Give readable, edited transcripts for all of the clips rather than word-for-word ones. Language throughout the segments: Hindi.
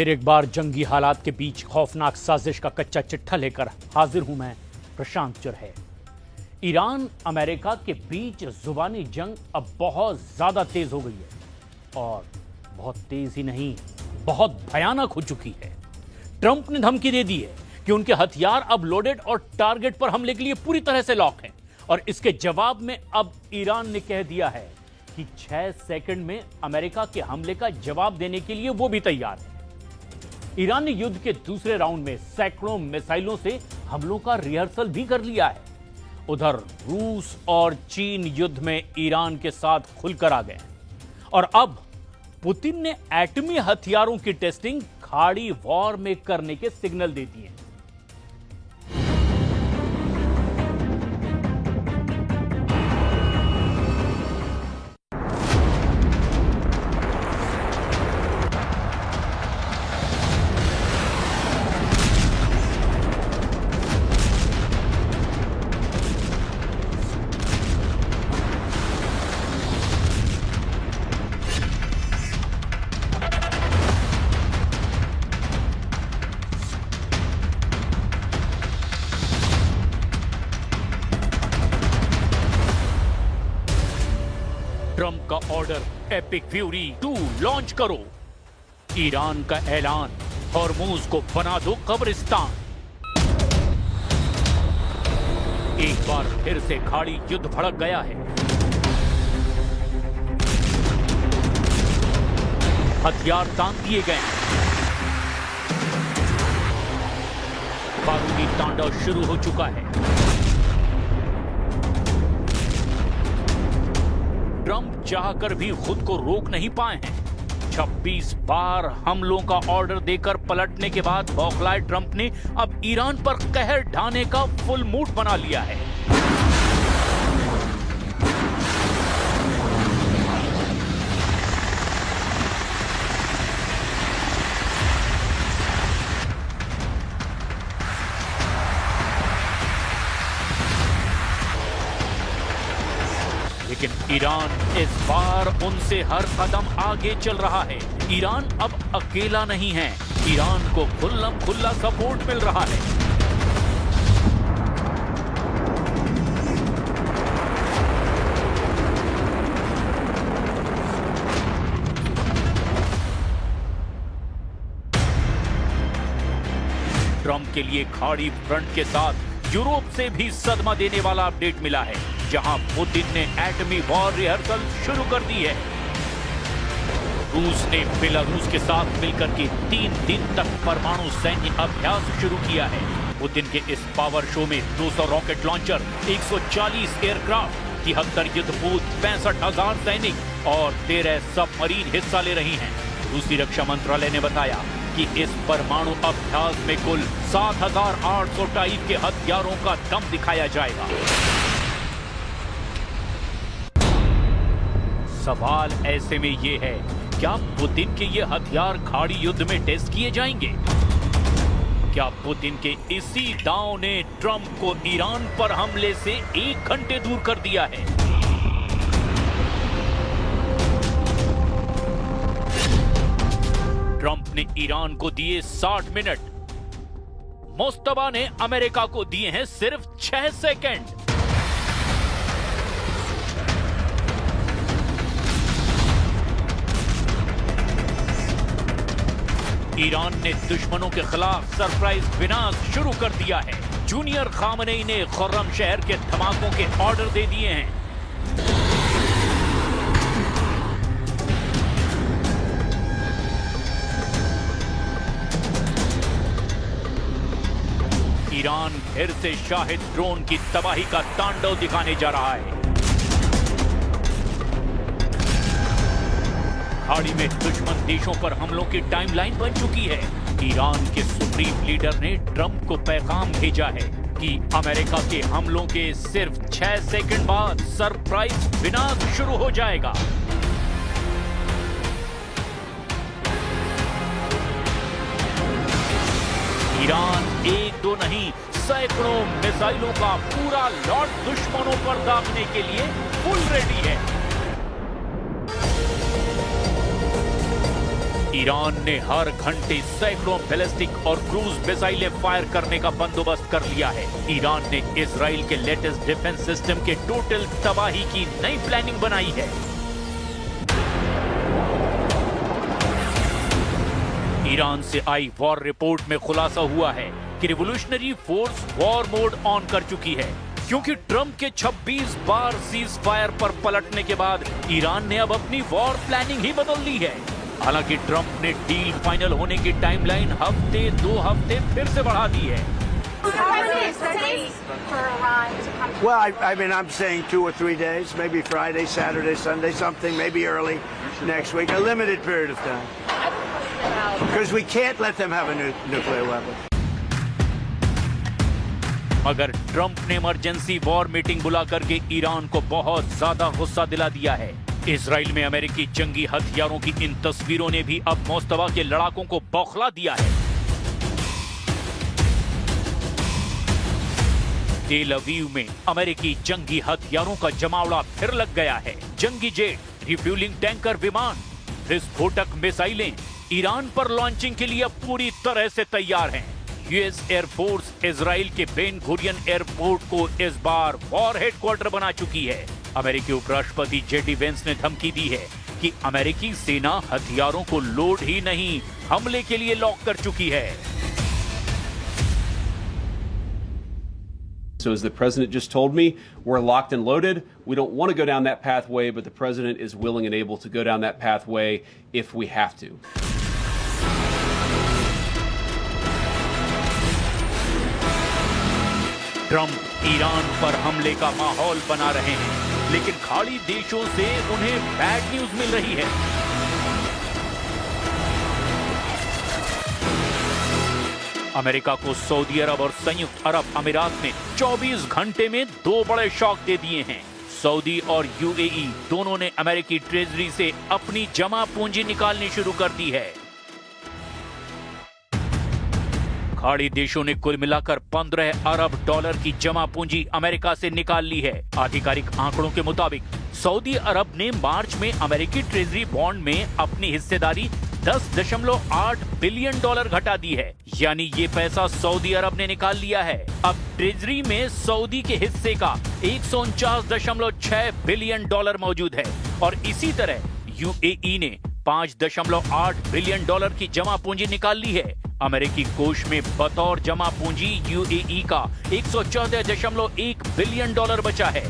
फिर एक बार जंगी हालात के बीच खौफनाक साजिश का कच्चा चिट्ठा लेकर हाजिर हूं मैं, प्रशांत चुरहे। ईरान अमेरिका के बीच जुबानी जंग अब बहुत ज्यादा तेज हो गई है और बहुत तेज ही नहीं, बहुत भयानक हो चुकी है। ट्रंप ने धमकी दे दी है कि उनके हथियार अब लोडेड और टारगेट पर हमले के लिए पूरी तरह से लॉक हैं और इसके जवाब में अब ईरान ने कह दिया है कि 6 सेकंड में अमेरिका के हमले का जवाब देने के लिए वो भी तैयार है। ईरान ने युद्ध के दूसरे राउंड में सैकड़ों मिसाइलों से हमलों का रिहर्सल भी कर लिया है। उधर रूस और चीन युद्ध में ईरान के साथ खुलकर आ गए और अब पुतिन ने एटमी हथियारों की टेस्टिंग खाड़ी वॉर में करने के सिग्नल दे दिए हैं। ट्रंप का ऑर्डर एपिक फ्यूरी 2 लॉन्च करो। ईरान का ऐलान, हॉर्मूज को बना दो कब्रिस्तान। एक बार फिर से खाड़ी युद्ध भड़क गया है। हथियार तान दिए गए हैं। बारूदी तांडव शुरू हो चुका है। ट्रंप चाहकर भी खुद को रोक नहीं पाए हैं। 26 बार हमलों का ऑर्डर देकर पलटने के बाद बौखलाए ट्रंप ने अब ईरान पर कहर ढाने का फुल मूड बना लिया है। लेकिन ईरान इस बार उनसे हर कदम आगे चल रहा है। ईरान अब अकेला नहीं है। ईरान को खुल्लम खुल्ला सपोर्ट मिल रहा है। ट्रंप के लिए खाड़ी फ्रंट के साथ यूरोप से भी सदमा देने वाला अपडेट मिला है, जहां पुतिन ने एटमी वॉर रिहर्सल शुरू कर दी है। रूस ने बेलारूस के साथ मिलकर के 3 दिन तक परमाणु सैन्य अभ्यास शुरू किया है। पुतिन के इस पावर शो में 200 रॉकेट लॉन्चर, 140 एयरक्राफ्ट, 73 युद्धपोत, 65,000 सैनिक और 13 सबमरीन हिस्सा ले रही हैं। रूसी रक्षा मंत्रालय ने बताया कि इस परमाणु अभ्यास में कुल 7,800 टाइप के हथियारों का दम दिखाया जाएगा। सवाल ऐसे में यह है, क्या पुतिन के ये हथियार खाड़ी युद्ध में टेस्ट किए जाएंगे? क्या पुतिन के इसी दांव ने ट्रंप को ईरान पर हमले से 1 घंटे दूर कर दिया है? ट्रंप ने ईरान को दिए 60 मिनट, मुस्तफा ने अमेरिका को दिए हैं सिर्फ 6 सेकंड। ईरान ने दुश्मनों के खिलाफ सरप्राइज विनाश शुरू कर दिया है। जूनियर खामनेई ने खुर्रम शहर के धमाकों के ऑर्डर दे दिए हैं। ईरान फिर से शाहिद ड्रोन की तबाही का तांडव दिखाने जा रहा है। खाड़ी में दुश्मन देशों पर हमलों की टाइमलाइन बन चुकी है। ईरान के सुप्रीम लीडर ने ट्रंप को पैगाम भेजा है कि अमेरिका के हमलों के सिर्फ 6 सेकंड बाद सरप्राइज विनाश शुरू हो जाएगा। ईरान 1-2 नहीं, सैकड़ों मिसाइलों का पूरा लॉट दुश्मनों पर दागने के लिए फुल रेडी है। ईरान ने हर घंटे सैकड़ों बैलिस्टिक और क्रूज मिसाइलें फायर करने का बंदोबस्त कर लिया है। ईरान ने इजराइल के लेटेस्ट डिफेंस सिस्टम के टोटल तबाही की नई प्लानिंग बनाई है। ईरान से आई वॉर रिपोर्ट में खुलासा हुआ है कि revolutionary force war mode on कर चुकी है, क्योंकि ट्रंप के 26 बार सीज फायर पर पलटने के बाद ईरान ने अब अपनी वॉर प्लानिंग ही बदल दी है। हालांकि ट्रंप ने डील फाइनल होने की टाइमलाइन हफ्ते 2 हफ्ते फिर से बढ़ा दी है। Well, I mean, I'm saying 2 or 3 days, maybe Friday, Saturday, Sunday, something, maybe early next week, a limited period of time. Because we can't let them have a nuclear weapon. मगर ट्रंप ने इमरजेंसी वॉर मीटिंग बुला करके ईरान को बहुत ज्यादा गुस्सा दिला दिया है। इजराइल में अमेरिकी जंगी हथियारों की इन तस्वीरों ने भी अब मोस्तफा के लड़ाकों को बौखला दिया है। तेल अवीव में अमेरिकी जंगी हथियारों का जमावड़ा फिर लग गया है। जंगी जेट, रिफ्यूलिंग टैंकर, विमान, विस्फोटक मिसाइलें ईरान पर लॉन्चिंग के लिए पूरी तरह से तैयार हैं। यूएस एयरफोर्स इजराइल के बेन गुरियन एयरपोर्ट को इस बार वॉर हेडक्वार्टर बना चुकी है। अमेरिकी उपराष्ट्रपति जेडी वेंस ने धमकी दी है कि अमेरिकी सेना हथियारों को लोड ही नहीं, हमले के लिए लॉक कर चुकी है। So as the president just told me, we're locked and loaded. We don't want to go down that pathway, but the president is willing and able to go down that pathway if we have to. Trump Iran पर हमले का माहौल बना रहे हैं, लेकिन खाड़ी देशों से उन्हें बैड न्यूज मिल रही है। अमेरिका को सऊदी अरब और संयुक्त अरब अमीरात ने 24 घंटे में 2 बड़े शॉक दे दिए हैं। सऊदी और यूएई दोनों ने अमेरिकी ट्रेजरी से अपनी जमा पूंजी निकालनी शुरू कर दी है। खाड़ी देशों ने कुल मिलाकर 15 अरब डॉलर की जमा पूंजी अमेरिका से निकाल ली है। आधिकारिक आंकड़ों के मुताबिक सऊदी अरब ने मार्च में अमेरिकी ट्रेजरी बॉन्ड में अपनी हिस्सेदारी 10.8 बिलियन डॉलर घटा दी है, यानी ये पैसा सऊदी अरब ने निकाल लिया है। अब ट्रेजरी में सऊदी के हिस्से का 149.6 बिलियन डॉलर मौजूद है और इसी तरह यूएई ने 5.8 बिलियन डॉलर की जमा पूंजी निकाल ली है। अमेरिकी कोष में बतौर जमा पूंजी यूएई का 114.1 बिलियन डॉलर बचा है।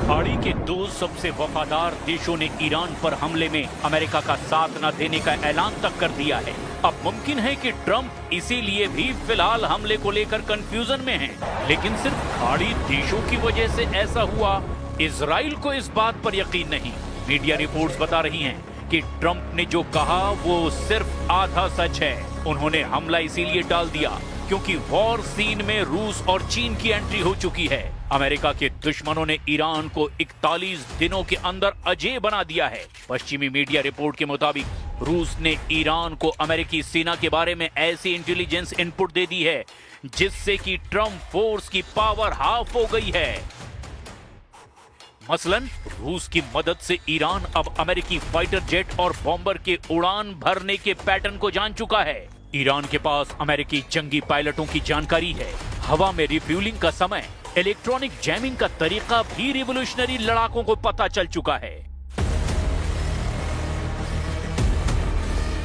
खाड़ी के 2 सबसे वफादार देशों ने ईरान पर हमले में अमेरिका का साथ न देने का ऐलान तक कर दिया है। अब मुमकिन है कि ट्रंप इसीलिए भी फिलहाल हमले को लेकर कंफ्यूजन में हैं, लेकिन सिर्फ खाड़ी देशों की वजह से ऐसा हुआ, इजराइल को इस बात पर यकीन नहीं। मीडिया रिपोर्ट्स बता रही हैं कि ट्रंप ने जो कहा वो सिर्फ आधा सच है। उन्होंने हमला इसीलिए टाल दिया क्योंकि वॉर सीन में रूस और चीन की एंट्री हो चुकी है। अमेरिका के दुश्मनों ने ईरान को 41 दिनों के अंदर अजेय बना दिया है। पश्चिमी मीडिया रिपोर्ट के मुताबिक रूस ने ईरान को अमेरिकी सेना के बारे में ऐसी इंटेलिजेंस इनपुट दे दी है जिससे कि ट्रंप फोर्स की पावर हाफ हो गई है। मसलन रूस की मदद से ईरान अब अमेरिकी फाइटर जेट और बॉम्बर के उड़ान भरने के पैटर्न को जान चुका है। ईरान के पास अमेरिकी जंगी पायलटों की जानकारी है। हवा में रिफ्यूलिंग का समय, इलेक्ट्रॉनिक जैमिंग का तरीका भी रिवोल्यूशनरी लड़ाकों को पता चल चुका है।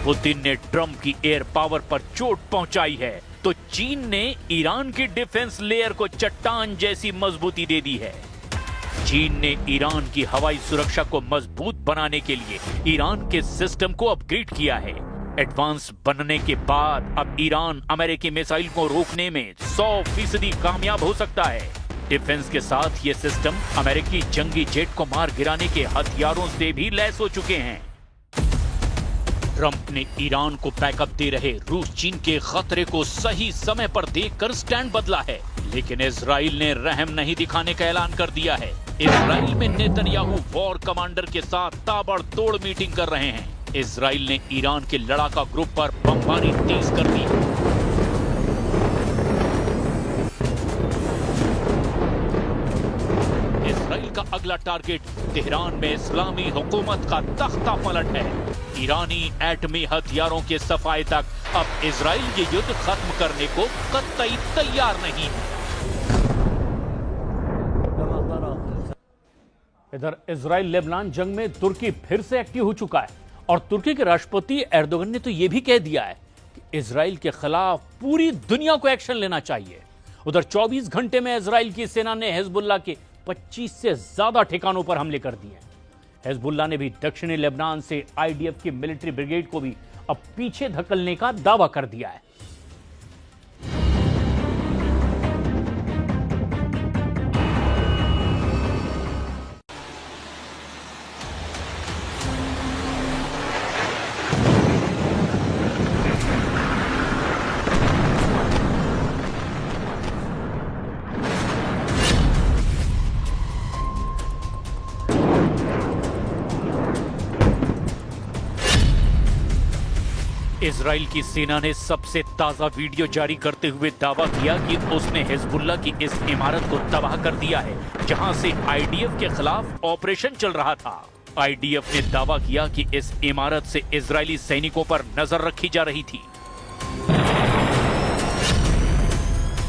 पुतिन ने ट्रंप की एयर पावर पर चोट पहुंचाई है तो चीन ने ईरान की डिफेंस लेयर को चट्टान जैसी मजबूती दे दी है। चीन ने ईरान की हवाई सुरक्षा को मजबूत बनाने के लिए ईरान के सिस्टम को अपग्रेड किया है। एडवांस बनने के बाद अब ईरान अमेरिकी मिसाइल को रोकने में 100% कामयाब हो सकता है। डिफेंस के साथ ये सिस्टम अमेरिकी जंगी जेट को मार गिराने के हथियारों से भी लैस हो चुके हैं। ट्रंप ने ईरान को बैकअप दे रहे रूस चीन के खतरे को सही समय पर देखकर स्टैंड बदला है, लेकिन इजराइल ने रहम नहीं दिखाने का ऐलान कर दिया है। इजराइल में नेतन्याहू वॉर कमांडर के साथ ताबड़तोड़ मीटिंग कर रहे हैं। इजराइल ने ईरान के लड़ाका ग्रुप पर बमबारी तेज कर दी। इजराइल का अगला टारगेट तेहरान में इस्लामी हुकूमत का तख्ता पलट है। ईरानी एटमी हथियारों के सफाए तक अब इजराइल ये युद्ध खत्म करने को कतई तैयार नहीं है। इधर इजराइल लेबनान जंग में तुर्की फिर से एक्टिव हो चुका है और तुर्की के राष्ट्रपति एर्दोगन ने तो यह भी कह दिया है कि इजराइल के खिलाफ पूरी दुनिया को एक्शन लेना चाहिए। उधर 24 घंटे में इजराइल की सेना ने हिजबुल्लाह के 25 से ज्यादा ठिकानों पर हमले कर दिए हैं। हिजबुल्लाह ने भी दक्षिणी लेबनान से आईडीएफ की मिलिट्री ब्रिगेड को भी अब पीछे धकेलने का दावा कर दिया है। इजराइल की सेना ने सबसे ताजा वीडियो जारी करते हुए दावा किया कि उसने हिजबुल्लाह की इस इमारत को तबाह कर दिया है जहां से आईडीएफ के खिलाफ ऑपरेशन चल रहा था। आईडीएफ ने दावा किया कि इस इमारत से इजरायली सैनिकों पर नजर रखी जा रही थी।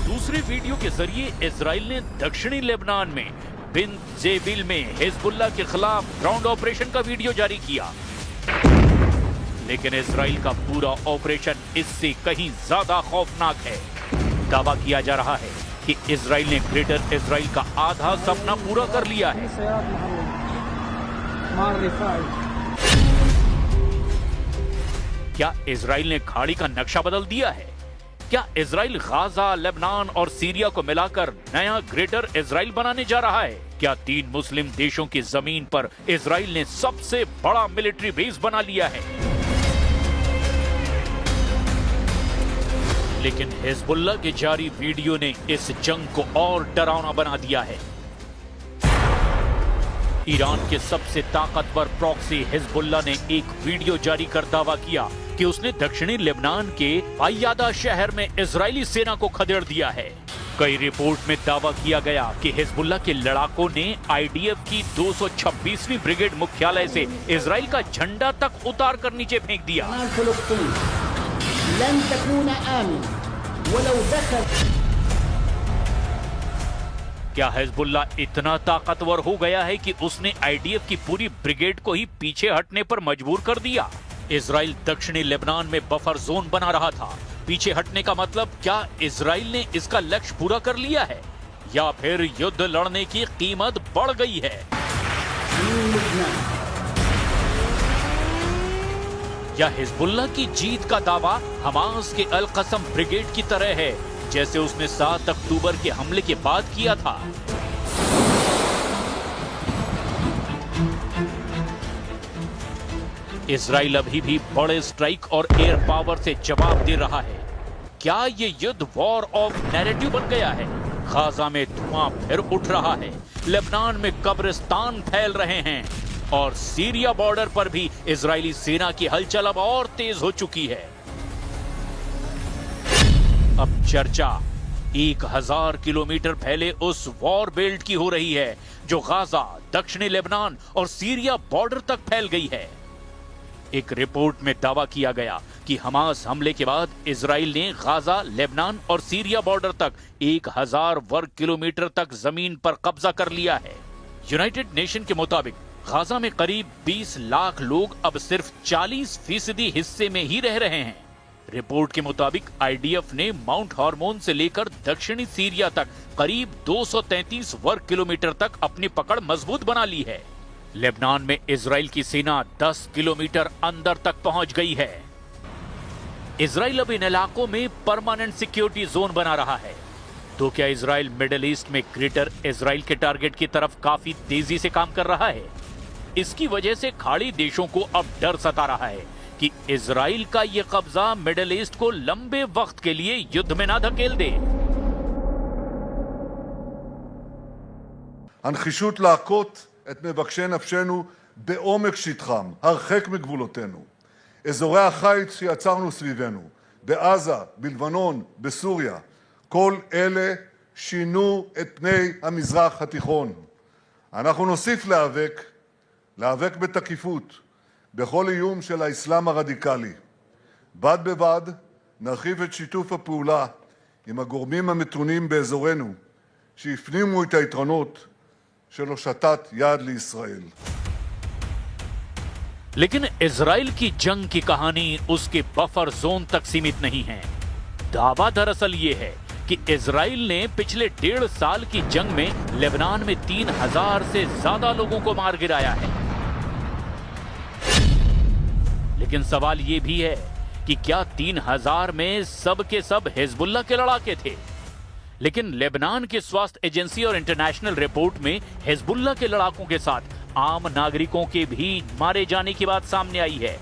दूसरे वीडियो के जरिए इजराइल ने दक्षिणी लेबनान में बिन्त जेबिल में हिजबुल्लाह के खिलाफ ग्राउंड ऑपरेशन का वीडियो जारी किया, लेकिन इजराइल का पूरा ऑपरेशन इससे कहीं ज्यादा खौफनाक है। दावा किया जा रहा है कि इजराइल ने ग्रेटर इजराइल का आधा सपना पूरा कर लिया है। क्या इजराइल ने खाड़ी का नक्शा बदल दिया है? क्या इजराइल गाजा, लेबनान और सीरिया को मिलाकर नया ग्रेटर इजराइल बनाने जा रहा है? क्या 3 मुस्लिम देशों की जमीन पर इजराइल ने सबसे बड़ा मिलिट्री बेस बना लिया है? लेकिन हिजबुल्लाह के जारी वीडियो ने इस जंग को और डरावना बना दिया है। ईरान के सबसे ताकतवर प्रॉक्सी हिजबुल्लाह ने एक वीडियो जारी कर दावा किया कि उसने दक्षिणी लेबनान के फायदा शहर में इजरायली सेना को खदेड़ दिया है। कई रिपोर्ट में दावा किया गया कि हिजबुल्लाह के लड़ाकों ने आईडीएफ की 226वीं ब्रिगेड मुख्यालय से इजराइल का झंडा तक उतार कर नीचे फेंक दिया। क्या हिजबुल्लाह इतना ताकतवर हो गया है कि उसने आईडीएफ की पूरी ब्रिगेड को ही पीछे हटने पर मजबूर कर दिया? इजराइल दक्षिणी लेबनान में बफर जोन बना रहा था। पीछे हटने का मतलब क्या इजराइल ने इसका लक्ष्य पूरा कर लिया है या फिर युद्ध लड़ने की कीमत बढ़ गई है? या हिजबुल्लाह की जीत का दावा हमास के अल कसम ब्रिगेड की तरह है, जैसे उसने 7 अक्टूबर के हमले के बाद किया था? इजराइल अभी भी बड़े स्ट्राइक और एयर पावर से जवाब दे रहा है। क्या ये युद्ध वॉर ऑफ नैरेटिव बन गया है? गाजा में धुआं फिर उठ रहा है, लेबनान में कब्रिस्तान फैल रहे हैं और सीरिया बॉर्डर पर भी इजरायली सेना की हलचल अब और तेज हो चुकी है। अब चर्चा 1000 किलोमीटर फैले उस वॉर बेल्ट की हो रही है जो गाजा, दक्षिणी लेबनान और सीरिया बॉर्डर तक फैल गई है। एक रिपोर्ट में दावा किया गया कि हमास हमले के बाद इजराइल ने गाजा, लेबनान और सीरिया बॉर्डर तक 1000 वर्ग किलोमीटर तक जमीन पर कब्जा कर लिया है। यूनाइटेड नेशन के मुताबिक गाजा में करीब 20 लाख लोग अब सिर्फ 40% हिस्से में ही रह रहे हैं। रिपोर्ट के मुताबिक आईडीएफ ने माउंट हार्मोन से लेकर दक्षिणी सीरिया तक करीब 233 वर्ग किलोमीटर तक अपनी पकड़ मजबूत बना ली है। लेबनान में इजराइल की सेना 10 किलोमीटर अंदर तक पहुंच गई है। इजराइल अब इन इलाकों में परमानेंट सिक्योरिटी जोन बना रहा है। तो क्या इजराइल मिडिल ईस्ट में ग्रेटर इजराइल के टारगेट की तरफ काफी तेजी से काम कर रहा है? इसकी वजह से खाड़ी देशों को अब डर सता रहा है कि इजराइल का यह कब्जा मिडिल ईस्ट को लंबे वक्त के लिए युद्ध में ना धकेल दे। הנחישות להכות את מבקשי נפשנו בעומק שטחם, הרחק מגבולותינו. אזורי החיץ שיצרנו סביבנו, בעזה, בלבנון, בסוריה, כל אלה שינו את פני המזרח התיכון. אנחנו נוסיף להיאבק בתקיפות בכל איום של האסלאם הרדיקלי. בד בבד נרחיב את שיתוף הפעולה עם הגורמים המתונים באזורנו שהפנימו את היתרונות של הושטת יד לישראל. लेकिन इजराइल की जंग की कहानी उसके बफर जोन तक सीमित नहीं है। दावा दरअसल ये है कि इजराइल ने पिछले 1.5 साल की जंग में लेबनान में 3000 से ज्यादा लोगों को मार गिराया है। लेकिन सवाल ये भी है कि क्या 3000 में सब के सब हिजबुल्लाह के लड़ाके थे? लेकिन लेबनान की स्वास्थ्य एजेंसी और इंटरनेशनल रिपोर्ट में हिजबुल्लाह के लड़ाकों के साथ आम नागरिकों के भी मारे जाने की बात सामने आई है।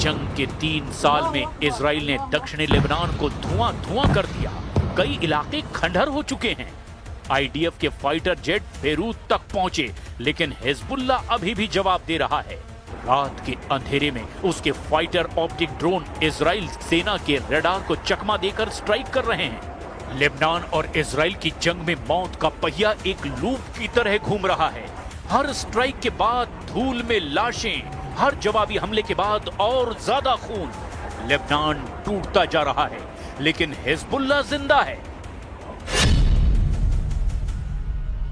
जंग के 3 साल में इजराइल ने दक्षिणी लेबनान को धुआं कर दिया। कई इलाके खंडहर हो चुके हैं। आईडीएफ के फाइटर जेट बेरूत तक पहुंचे, लेकिन हिजबुल्लाह अभी भी जवाब दे रहा है। रात के अंधेरे में उसके फाइटर ऑप्टिक ड्रोन इजराइल सेना के रडार को चकमा देकर स्ट्राइक कर रहे हैं। लेबनान और इजराइल की जंग में मौत का पहिया एक लूप की तरह घूम रहा है। हर स्ट्राइक के बाद धूल में लाशें, हर जवाबी हमले के बाद और ज्यादा खून। लेबनान टूटता जा रहा है, लेकिन हिजबुल्लाह जिंदा है।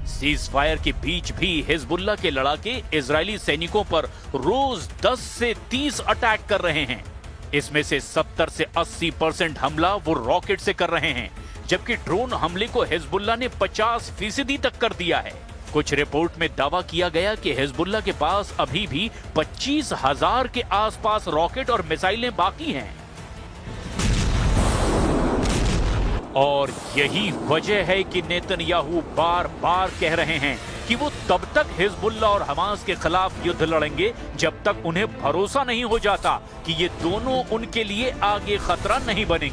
सीज फायर के बीच भी हिजबुल्लाह के लड़ाके इजरायली सैनिकों पर रोज 10 से 30 अटैक कर रहे हैं। इसमें से 70 से 80% हमला वो रॉकेट से कर रहे हैं, जबकि ड्रोन हमले को हिजबुल्लाह ने 50% तक कर दिया है। कुछ रिपोर्ट में दावा किया गया कि हिजबुल्लाह के पास अभी भी 25,000 के आसपास रॉकेट और मिसाइलें बाकी हैं। और यही वजह है कि नेतन्याहू बार बार कह रहे हैं कि वो तब तक हिजबुल्लाह और हमास के खिलाफ युद्ध लड़ेंगे जब तक उन्हें भरोसा नहीं हो जाता कि ये दोनों उनके लिए आगे खतरा नहीं बनेंगे।